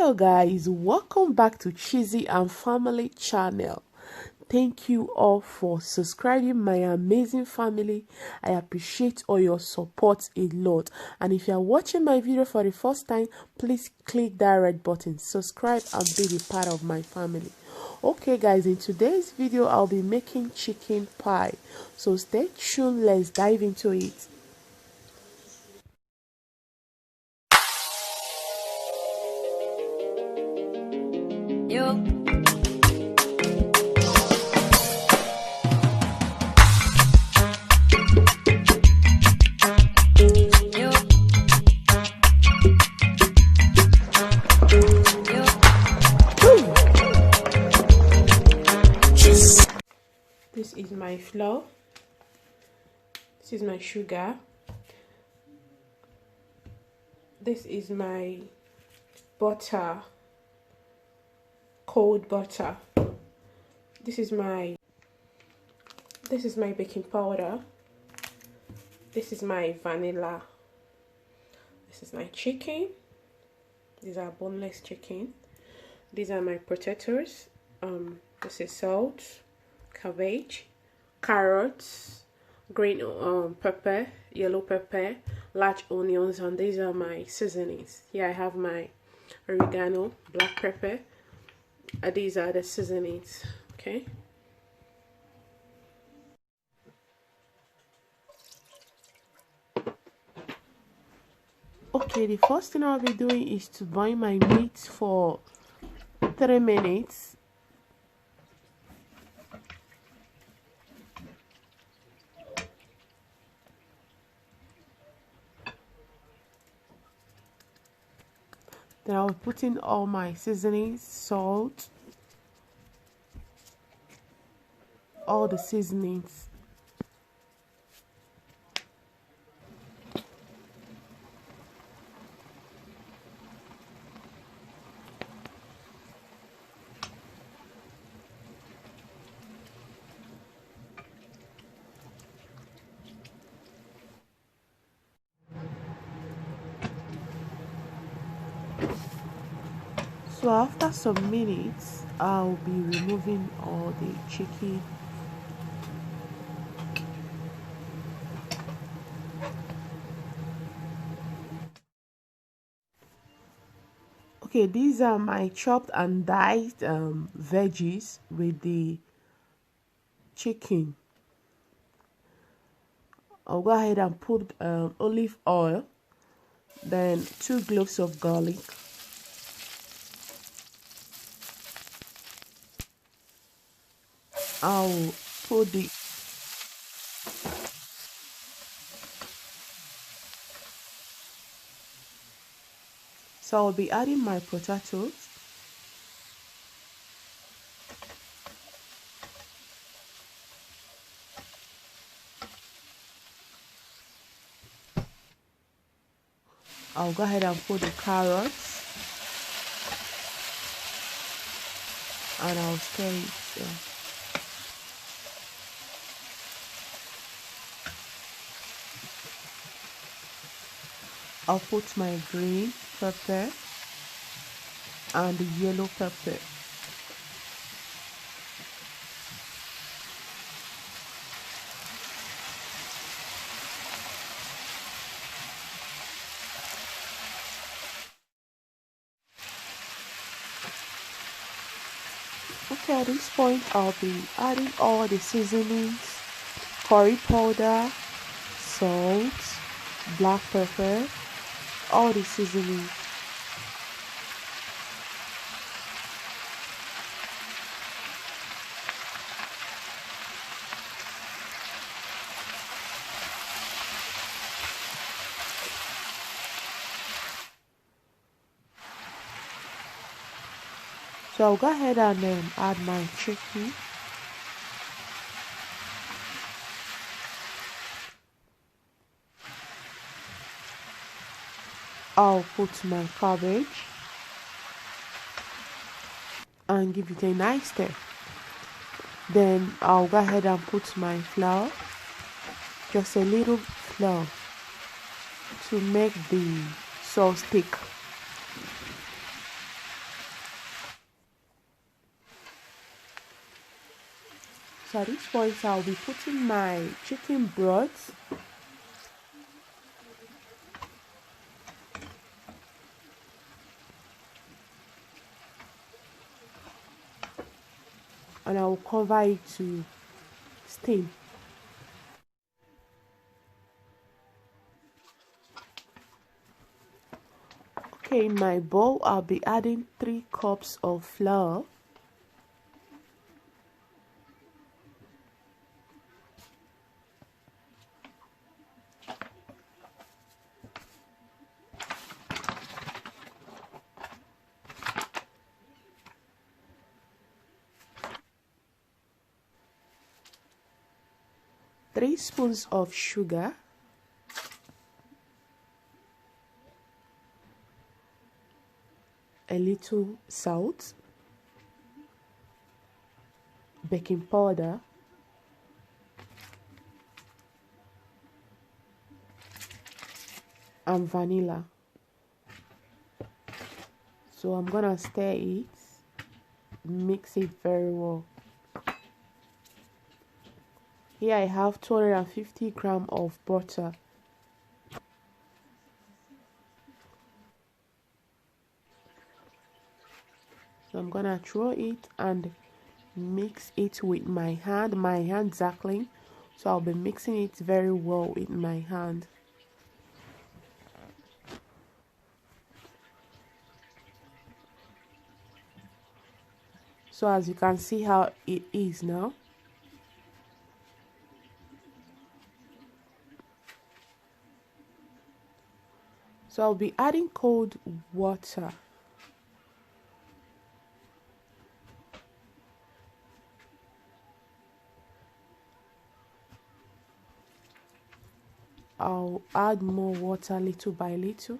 Hello guys, welcome back to Cheesy and Family channel. Thank you all for subscribing, my amazing family. I appreciate all your support a lot. And if you are watching my video for the first time, please click that red button, subscribe and be a part of my family. Okay guys, in today's video I'll be making chicken pie, so stay tuned. Let's dive into it. This is my flour. This is my sugar. This is my butter, cold butter. This is my baking powder. This is my vanilla. This is my chicken. These are boneless chicken. These are my potatoes. This is salt, cabbage, carrots, green pepper, yellow pepper, large onions, and these are my seasonings. Here I have my oregano, black pepper. These are the seasonings. Okay. Okay, the first thing I'll be doing is to boil my meat for 3 minutes. Then I'll put in all my seasonings, salt, all the seasonings. So after some minutes, I'll be removing all the chicken. Okay, these are my chopped and diced veggies with the chicken. I'll go ahead and put olive oil, then 2 cloves of garlic, I'll put the I'll be adding my potatoes. I'll go ahead and put the carrots and I'll stir it. I'll put my green pepper and the yellow pepper. Okay, at this point I'll be adding all the seasonings, curry powder, salt, black pepper, all the seasonings. So I'll go ahead and add my chicken. I'll put my cabbage and give it a nice stir. Then I'll go ahead and put my flour, just a little flour to make the sauce thick. So at this point I'll be putting my chicken broth, and I will cover it to steam. Okay, in my bowl I'll be adding 3 cups of flour, 3 spoons of sugar, a little salt, baking powder, and vanilla. So I'm gonna stir it, mix it very well. Here I have 250 grams of butter. So I'm gonna throw it and mix it with my hand. My hand's zackling, so I'll be mixing it very well with my hand. So as you can see how it is now. So I'll be adding cold water. I'll add more water little by little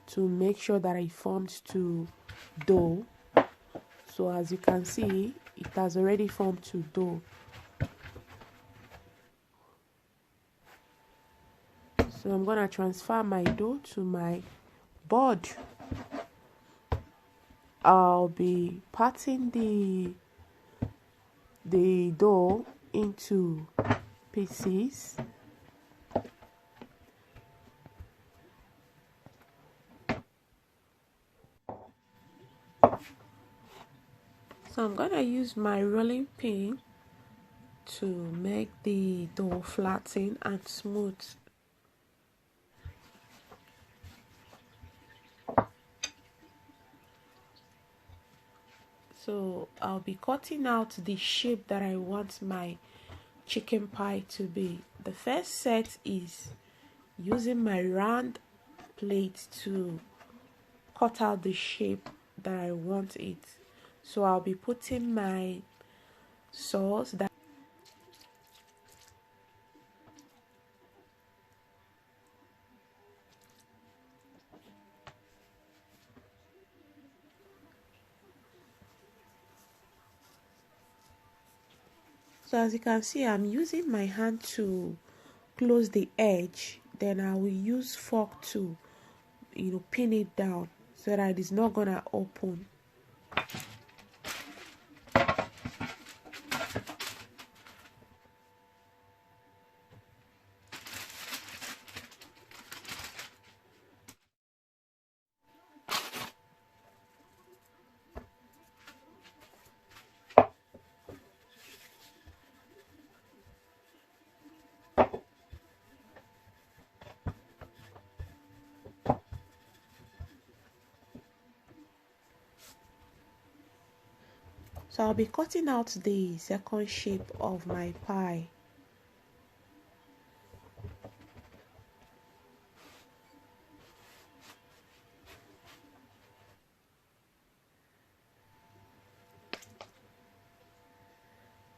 to make sure that it forms to dough. So as you can see, it has already formed to dough. So I'm gonna transfer my dough to my board. I'll be patting the dough into pieces. So I'm gonna use my rolling pin to make the dough flatten and smooth. So I'll be cutting out the shape that I want my chicken pie to be. The first set is using my round plate to cut out the shape that I want it. So I'll be putting my sauce that So as you can see, I'm using my hand to close the edge. Then I will use fork to, pin it down so that it's not gonna open. So I'll be cutting out the second shape of my pie.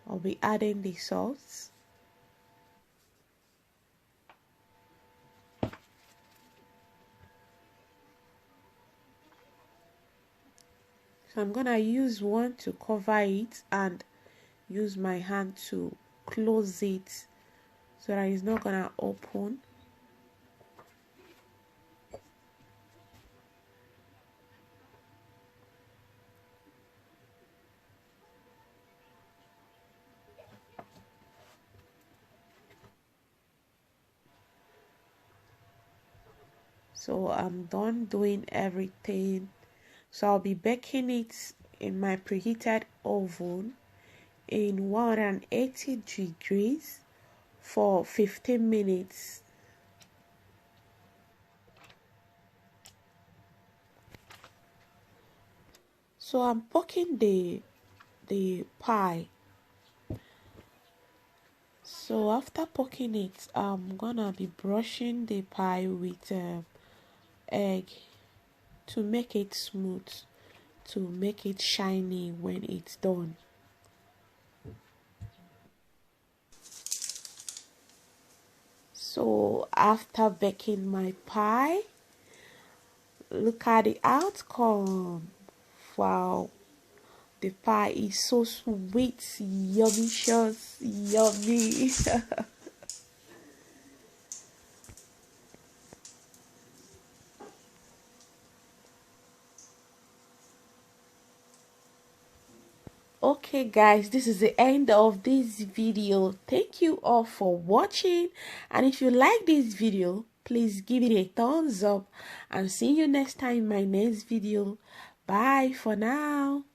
I'll be adding the salt. So I'm gonna use one to cover it and use my hand to close it so that it's not gonna open. So I'm done doing everything. So I'll be baking it in my preheated oven in 180 degrees for 15 minutes. So I'm poking the pie. So after poking it, I'm gonna be brushing the pie with egg to make it smooth, to make it shiny when it's done. So after baking my pie, look at the outcome. Wow, the pie is so sweet, yummy, yummy. Okay guys, this is the end of this video. Thank you all for watching, and if you like this video, please give it a thumbs up, and see you next time in my next video. Bye for now.